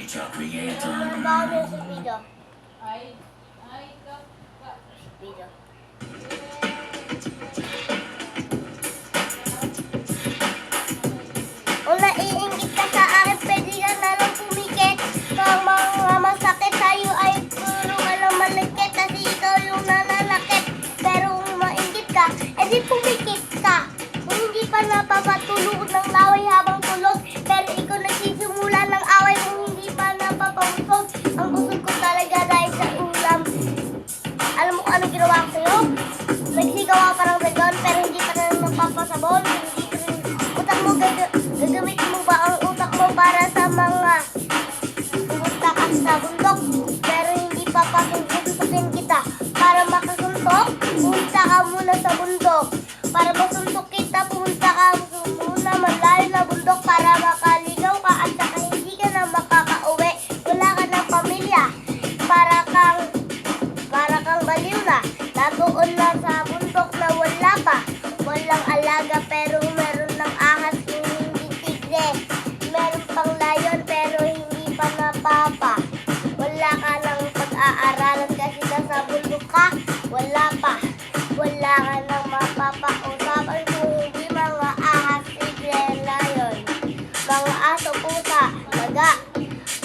Ano ba ako sa video? Video. Kung naiingit ka sa akin, pwede ka na lang pumikit. Kung mga masakit sa'yo ay puro ka lang malikit. Kasi ikaw yung nananakit. Pero kung maingit ka, edi pumikit ka. Kung hindi pa napapatulog ng laway habang tulog, pero ikaw nagsisimula ng away kung hindi pa napapabusog. Ang busog ko talaga dahil sa ulam. Alam mo kung ano ginawa ko sa'yo? Nagsigaw ka parang dragon, pero hindi pa na napapasabon. Hindi ka rin utak mo, gagamit mo ba ang utak mo para sa mga pumunta ka sa bundok? Pero hindi pa pasuntukin kita. Para makasuntok, pumunta ka muna sa bundok. Para masuntok kita, pumunta ka muna malayo na bundok para makaligaw ka at saka hindi ka na makakauwi. Wala ka ng pamilya. Para kang baliw na. Nagoon na sa bundok na wala pa. Walang alaga pero meron ng ahas kung hindi tigre. Meron pang layon pero hindi pa napapa. Wala ka ng pag-aaralan kasi nasa bundok ka. Wala pa. Wala ka ng mapapausapan kung hindi mga ahas, tigre, layon. Mga aso, pusa, daga.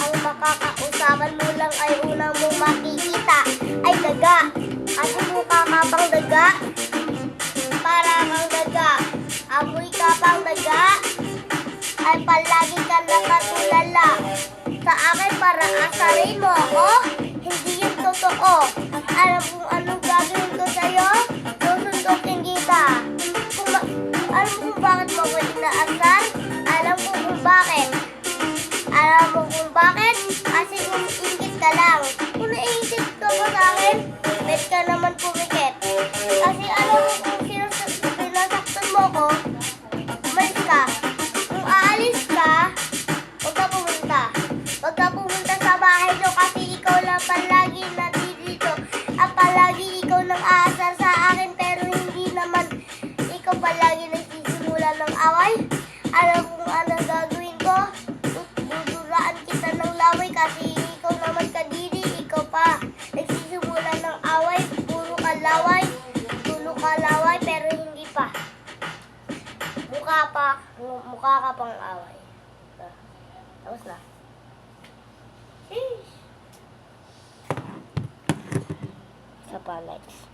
Ang makakausapan mo lang ay unang mong makikita ay daga. Kasi mukha ka pang daga. Para kang daga. Amoy ka pang daga. Ay palagi ka nakatulala. Sa akin para asarin mo ako. Hindi yung totoo. At alam kung anong gagawin ko sa'yo. Susundukin kita. Alam mo kung bakit mo ako inaasar? Alam ko kung bakit. Alam mo kung bakit? Kasi umiingit ka lang. Kung naiingit ka ba sa akin, bet ka naman pumikit. Kasi alam mo kung sinasaktan mo ko, umalis ka. Kung aalis ka, huwag ka pumunta. Huwag ka pumunta sa bahay nyo kasi ikaw lang palagi nandito. At palagi ikaw nang aasar sa akin pero hindi naman ikaw palagi nagsisimula ng away. Alam mo kung ano gagawin ko? Duduraan kita ng laway kasi ikaw naman kadiri, ikaw pa. Nagsisimula ng away, puro ka laway, tulo ka laway, pero hindi pa. Mukha ka pang away. Tapos na. Sheesh. Sa pa, next.